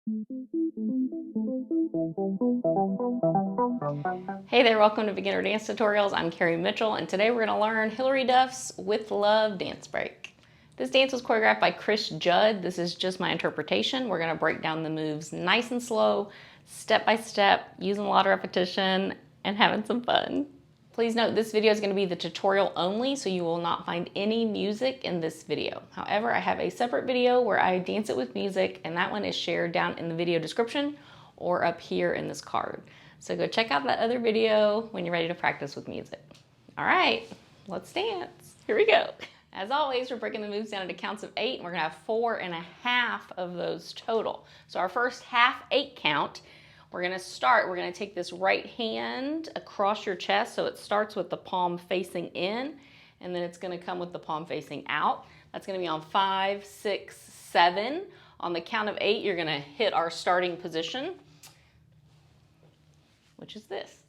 Hey there, welcome to Beginner Dance Tutorials. I'm Carrie Mitchell, and today we're going to learn Hilary Duff's With Love dance break. This dance was choreographed by Judd. This is just my interpretation. We're going to break down the moves nice and slow, step by step, using a lot of repetition, and having some fun. Please note this video is going to be the tutorial only, so you will not find any music in this video. However, I have a separate video where I dance it with music, and that one is shared down in the video description or up here in this card. So go check out that other video when you're ready to practice with music. All right, let's dance. Here we go. As always, we're breaking the moves down into counts of 8, and we're gonna have 4.5 of those total. So our first half 8 count, we're gonna take this right hand across your chest, so it starts with the palm facing in, and then it's gonna come with the palm facing out. That's gonna be on 5, 6, 7. On the count of 8, you're gonna hit our starting position, which is this.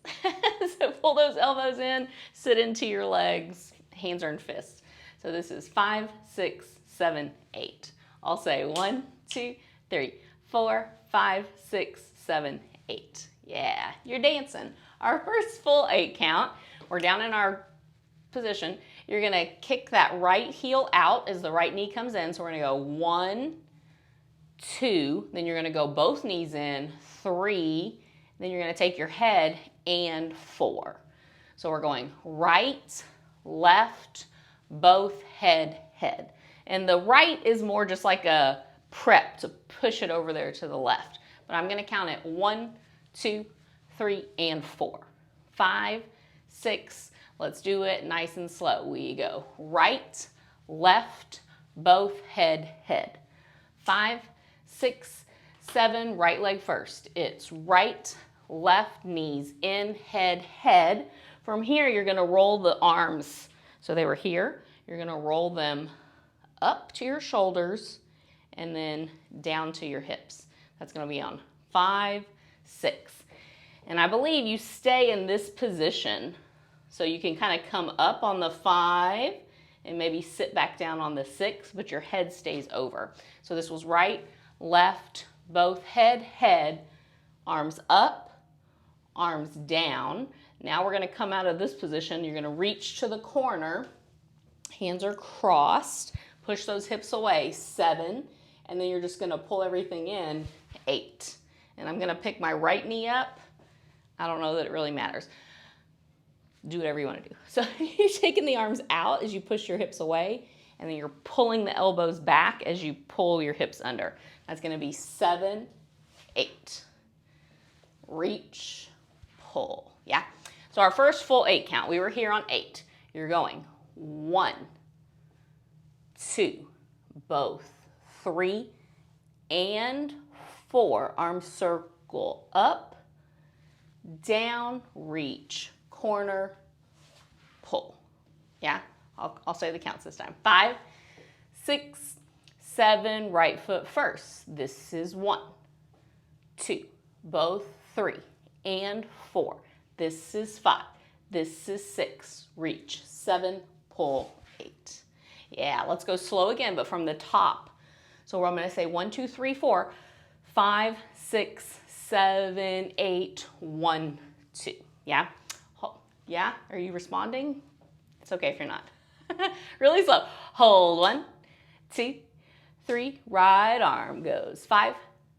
So pull those elbows in, sit into your legs, hands are in fists. So this is 5, 6, 7, 8. I'll say 1, 2, 3, 4, 5, 6, 7, 8. Yeah, you're dancing. Our first full 8 count, we're down in our position. You're gonna kick that right heel out as the right knee comes in. So we're gonna go 1, 2, then you're gonna go both knees in, 3, then you're gonna take your head and 4. So we're going right, left, both, head, head. And the right is more just like a prep to push it over there to the left. But I'm gonna count it 1, 2, 3, and 4. 5, 6, let's do it nice and slow. We go right, left, both, head, head. 5, 6, 7, right leg first. It's right, left, knees in, head, head. From here, you're gonna roll the arms. So they were here. You're gonna roll them up to your shoulders and then down to your hips. That's gonna be on 5, 6. And I believe you stay in this position so you can kind of come up on the 5 and maybe sit back down on the 6, but your head stays over. So this was right, left, both, head, head, arms up, arms down. Now we're gonna come out of this position. You're gonna reach to the corner, hands are crossed, push those hips away, 7, and then you're just gonna pull everything in, 8. And I'm gonna pick my right knee up. I don't know that it really matters. Do whatever you wanna do. So you're taking the arms out as you push your hips away, and then you're pulling the elbows back as you pull your hips under. That's gonna be 7, 8. Reach, pull, yeah? So our first full 8 count, we were here on 8. You're going 1, 2, both, 3, and 4. Arms circle up, down, reach, corner, pull. Yeah, I'll say the counts this time. 5, 6, 7, right foot first. This is 1, 2, both, 3, and 4. This is 5. This is 6. Reach. 7, pull, 8. Yeah, let's go slow again, but from the top. So I'm going to say 1, 2, 3, 4, 5, 6, 7, 8, 1, 2. Yeah? Yeah? Are you responding? It's okay if you're not. Really slow. Hold 1, 2, 3. Right arm goes 5,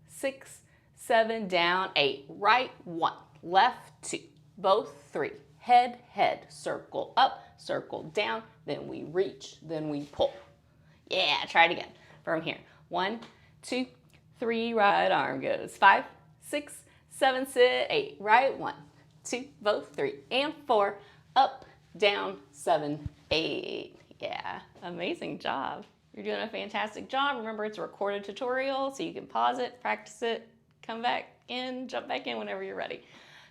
6, 7, down, 8. Right, 1. Left, 2. Both, 3. Head, head. Circle up, circle down. Then we reach, then we pull. Yeah, try it again. From here. 1, 2, 3. Right arm goes 5, 6, 7, sit, 8. Right, 1, 2, both, 3, and 4. Up, down, 7, 8. Yeah, amazing job. You're doing a fantastic job. Remember, it's a recorded tutorial, so you can pause it, practice it, come back in, jump back in whenever you're ready.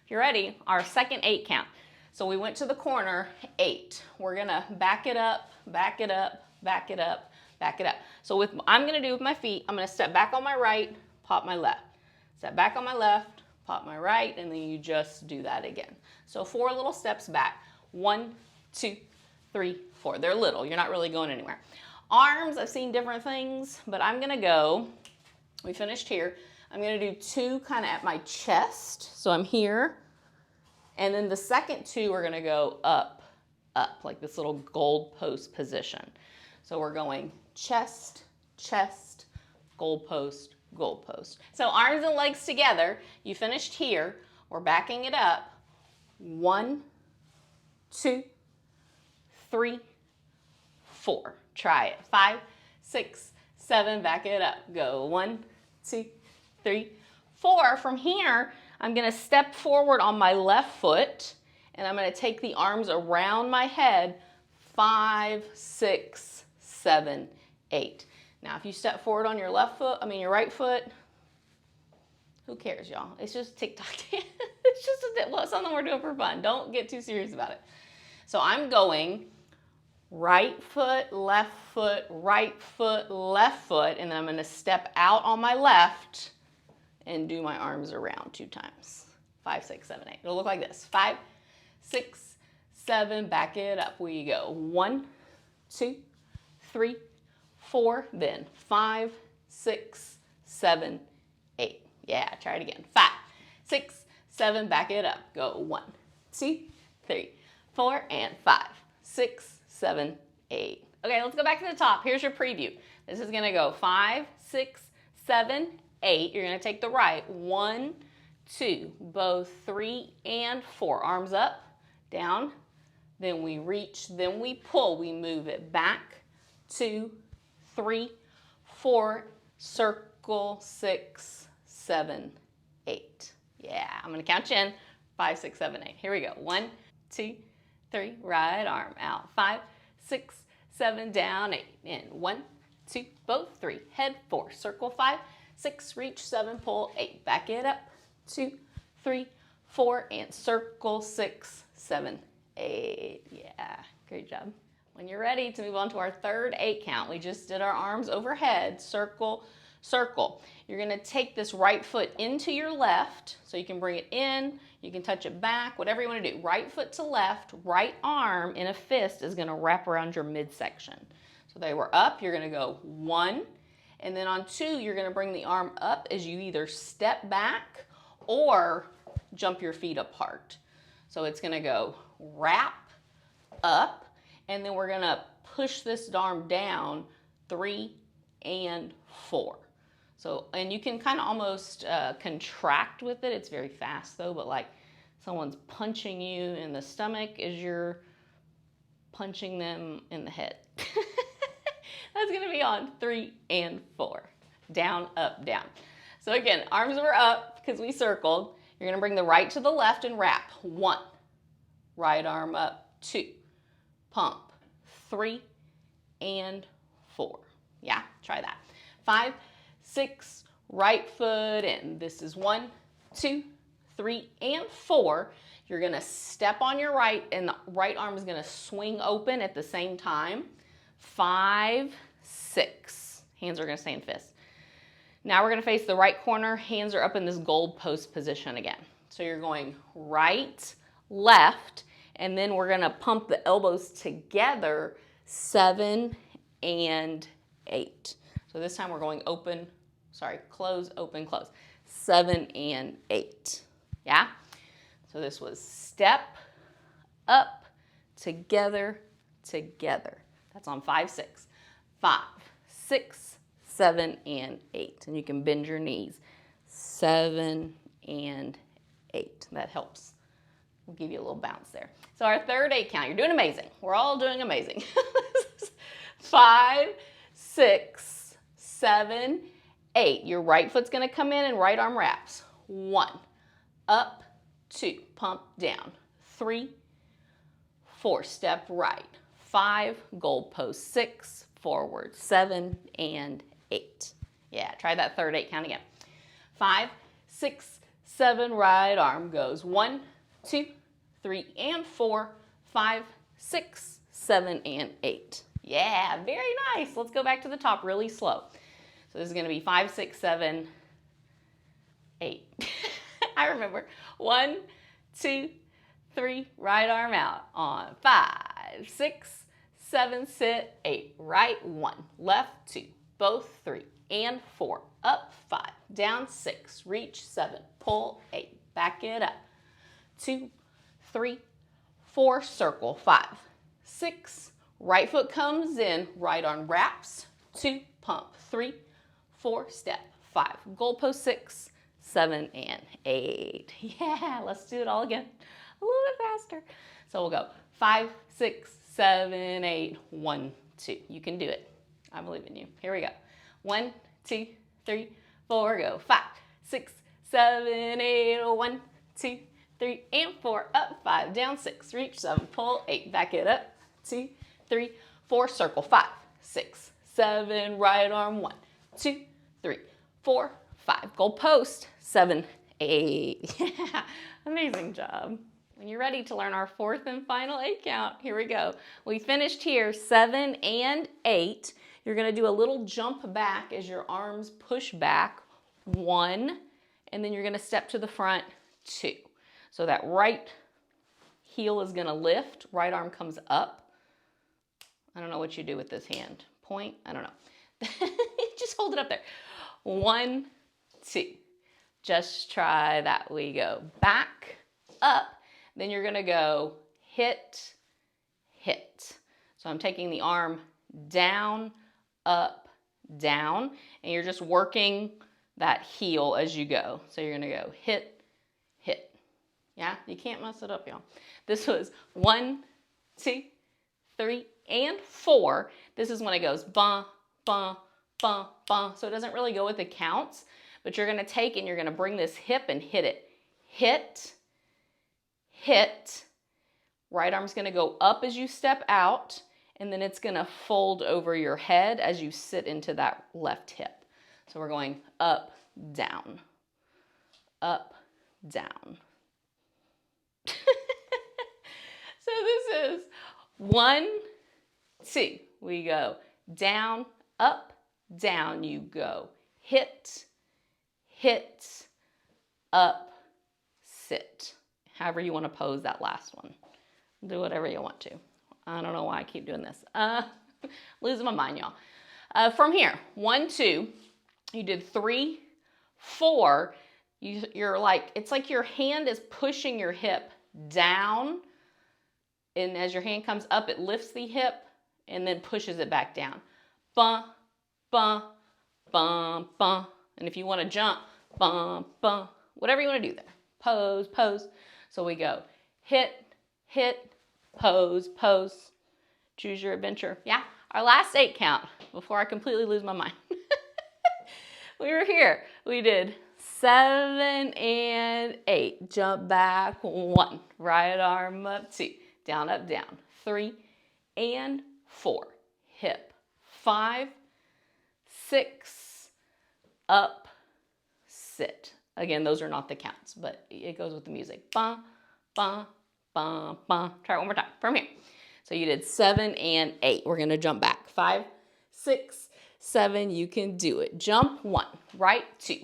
If you're ready, our second 8 count. So we went to the corner, 8. We're gonna back it up, back it up, back it up, back it up. So I'm gonna do with my feet, I'm gonna step back on my right, pop my left. Step back on my left, pop my right, and then you just do that again. So 4 little steps back. 1, 2, 3, 4. They're little, you're not really going anywhere. Arms, I've seen different things, but I'm gonna go We finished here. I'm gonna do 2 kind of at my chest. So I'm here. And then the second 2 are gonna go up, up, like this little gold post position. So we're going chest, chest, gold post, gold post. So arms and legs together. You finished here. We're backing it up. 1, 2, 3, 4. Try it. 5, 6, 7. Back it up. Go. 1, 2, 3, 4. From here, I'm going to step forward on my left foot, and I'm going to take the arms around my head. 5, 6, 7, 8. Now, if you step forward on your your right foot, who cares, y'all? It's just TikTok dance. It's just something we're doing for fun. Don't get too serious about it. So I'm going right foot, left foot, right foot, left foot, and then I'm going to step out on my left and do my arms around 2 times. 5, 6, 7, 8. It'll look like this. 5, 6, 7. Back it up. We go. 1, 2, 3, 4. Then 5, 6, 7, 8. Yeah, try it again. 5, 6, 7. Back it up. Go. 1, 2, 3, 4, and 5, 6, 7, 8. Okay, let's go back to the top. Here's your preview. This is gonna go 5, 6, 7, 8. You're gonna take the right. 1, 2, both 3 and 4. Arms up, down. Then we reach, then we pull. We move it back. 2, 3, 4. Circle. 6, 7, 8. Yeah, I'm gonna count you in. 5, 6, 7, 8. Here we go. 1, 2, 3. Right arm out. 5, 6, 7. Down. 8. In. 1, 2. Both 3. Head. 4. Circle. 5, 6. Reach. 7. Pull. 8. Back it up. 2, 3, 4. And circle. 6, 7, 8. Yeah. Great job. When you're ready to move on to our third 8 count, we just did our arms overhead. Circle. Circle. You're going to take this right foot into your left, so you can bring it in, you can touch it back, whatever you want to do. Right foot to left, right arm in a fist is going to wrap around your midsection. So they were up, you're going to go 1, and then on 2, you're going to bring the arm up as you either step back or jump your feet apart. So it's going to go wrap, up, and then we're going to push this arm down 3 and 4. So, and you can kind of almost contract with it. It's very fast though, but like someone's punching you in the stomach as you're punching them in the head. That's gonna be on 3 and 4. Down, up, down. So again, arms were up because we circled. You're gonna bring the right to the left and wrap. 1, right arm up. 2, pump. 3 and 4. Yeah, try that. 5, 6, right foot in. This is 1, 2, 3, and 4. You're gonna step on your right and the right arm is gonna swing open at the same time. 5, 6. Hands are gonna stay in fists. Now we're gonna face the right corner. Hands are up in this gold post position again. So you're going right, left, and then we're gonna pump the elbows together. 7 and 8. So this time we're going open, close, open, close. 7 and 8. Yeah? So this was step, up, together, together. That's on 5, 6. 5, 6, 7, and 8. And you can bend your knees. 7 and 8. That helps. We'll give you a little bounce there. So our third 8 count, you're doing amazing. We're all doing amazing. 5, 6, 7, 8. Your right foot's gonna come in and right arm wraps. 1, up, 2, pump down. 3, 4, step right. 5, goal post. 6, forward. 7 and 8. Yeah, try that third 8 count again. 5, 6, 7, right arm goes. 1, 2, 3, and 4. 5, 6, 7, and 8. Yeah, very nice. Let's go back to the top really slow. So this is going to be 5, 6, 7, 8. I remember. 1, 2, 3, right arm out on 5, 6, 7, sit, 8. Right 1, left 2, both 3, and 4, up 5, down 6, reach 7, pull 8, back it up, 2, 3, 4, circle, 5, 6, right foot comes in, right arm wraps, 2, pump, 3, 4, step, 5, goalpost 6, 7, and 8. Yeah, let's do it all again, a little bit faster. So we'll go 5, 6, 7, 8, 1, 2. You can do it. I believe in you. Here we go. 1, 2, 3, 4, go. 5, 6, 7, 8, 1, 2, 3, and 4, up 5, down 6, reach 7, pull 8, back it up, 2, 3, 4, circle, 5, 6, 7, right arm, 1, 2, 3, 4, 5, goal post, 7, 8. Yeah, amazing job. When you're ready to learn our 4th and final 8 count, here we go. We finished here 7 and 8. You're gonna do a little jump back as your arms push back, 1, and then you're gonna step to the front, 2. So that right heel is gonna lift, right arm comes up. I don't know what you do with this hand. Point, I don't know. Just hold it up there. 1, 2. Just try that. We go back, up, then you're gonna go hit, hit. So I'm taking the arm down, up, down, and you're just working that heel as you go. So you're gonna go hit, hit. Yeah, you can't mess it up, y'all. This was 1, 2, 3, and 4. This is when it goes ba, ba, ba, ba. So it doesn't really go with the counts, but you're gonna take and you're gonna bring this hip and hit it. Hit, hit. Right arm's gonna go up as you step out, and then it's gonna fold over your head as you sit into that left hip. So we're going up, down, up, down. So this is 1, 2. We go down, up, down. You go hit, hit, up, sit. However you want to pose that last one. Do whatever you want to. I don't know why I keep doing this. Losing my mind, y'all. From here, 1, 2. You did 3, 4. You're like, it's like your hand is pushing your hip down, and as your hand comes up, it lifts the hip and then pushes it back down. Bum, bum, bum, bum. And if you want to jump, bum, bum, whatever you want to do there. Pose, pose. So we go hit, hit, pose, pose. Choose your adventure. Yeah, our last 8 count before I completely lose my mind. We were here. We did 7 and 8. Jump back, 1. Right arm up, 2. Down, up, down. 3 and 4. Hip. 5, 6, up, sit. Again, those are not the counts, but it goes with the music. Ba, ba, ba, ba. Try it one more time from here. So you did 7 and 8. We're going to jump back. 5, 6, 7. You can do it. Jump 1, right 2,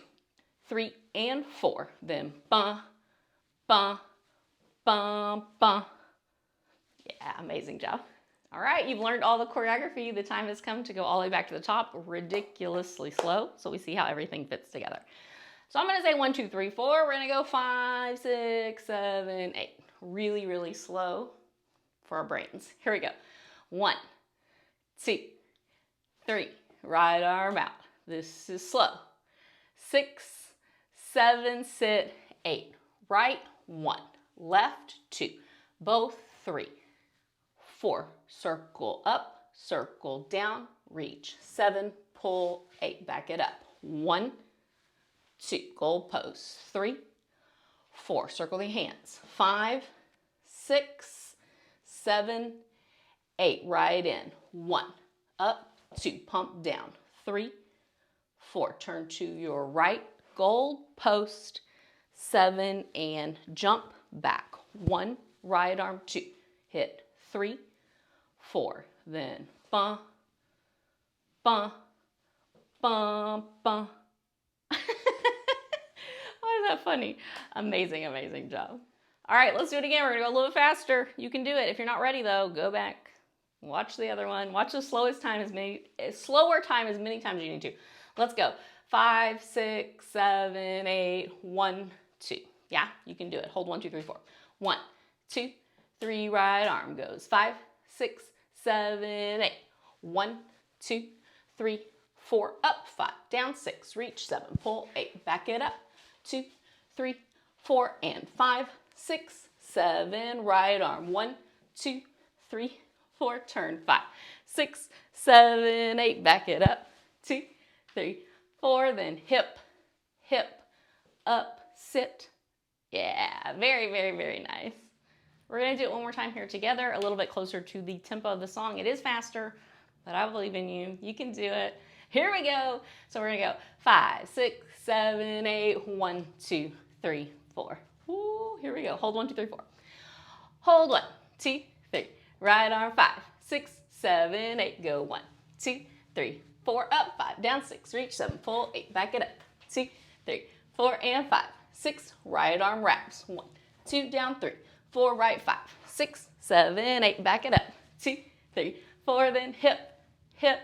3 and 4. Then ba, ba, ba, ba. Yeah, amazing job. All right, you've learned all the choreography. The time has come to go all the way back to the top, ridiculously slow, so we see how everything fits together. So I'm gonna say 1, 2, 3, 4. We're gonna go 5, 6, 7, 8. Really, really slow for our brains. Here we go. 1, 2, 3. Right arm out. This is slow. 6, 7, sit, 8. Right, 1. Left, 2. Both, 3. 4, circle up, circle down, reach. 7, pull, 8, back it up. 1, 2, goal pose. 3, 4, circle the hands. 5, 6, 7, 8, right in. 1, up, 2, pump down. 3, 4, turn to your right, goal post. 7 and jump back. 1, right arm, 2, hit. 3, 4, then bum, bum, bum, bum. Why is that funny? Amazing, amazing job. All right, let's do it again. We're gonna go a little bit faster. You can do it. If you're not ready though, go back, watch the other one. Watch the slower time as many times as you need to. Let's go. 5, 6, 7, 8, 1, 2. Yeah, you can do it. Hold 1, 2, 3, 4. 1, 2, 3, right arm goes. 5, 6, 7, 8. 1, 2, 3, 4, up, 5, down, 6, reach, 7, pull, 8, back it up, 2, 3, 4, and 5, 6, 7, right arm, 1, 2, 3, 4, turn, 5, 6, 7, 8, back it up, 2, 3, 4, then hip, hip, up, sit. Yeah, very, very, very nice. We're gonna do it one more time here together, a little bit closer to the tempo of the song. It is faster, but I believe in you. You can do it. Here we go. So we're gonna go 5, 6, 7, 8, 1, 2, 3, 4. Woo, here we go. Hold 1, 2, 3, 4. Hold 1, 2, 3. Right arm 5, 6, 7, 8. Go 1, 2, 3, 4. Up, 5, down, 6. Reach, 7, pull, 8. Back it up. 2, 3, 4, and 5, 6. Right arm wraps. 1, 2, down, 3, 4, right, 5, 6, 7, 8. Back it up. 2, 3, 4. Then hip, hip,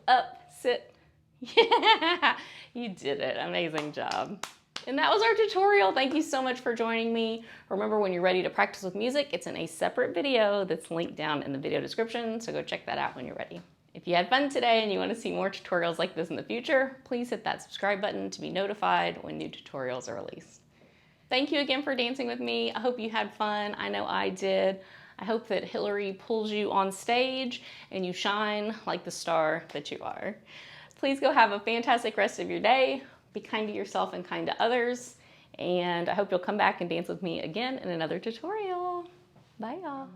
up, sit. Yeah, you did it. Amazing job. And that was our tutorial. Thank you so much for joining me. Remember, when you're ready to practice with music, it's in a separate video that's linked down in the video description, so go check that out when you're ready. If you had fun today and you want to see more tutorials like this in the future, please hit that subscribe button to be notified when new tutorials are released. Thank you again for dancing with me. I hope you had fun. I know I did. I hope that Hilary pulls you on stage and you shine like the star that you are. Please go have a fantastic rest of your day. Be kind to yourself and kind to others. And I hope you'll come back and dance with me again in another tutorial. Bye, y'all.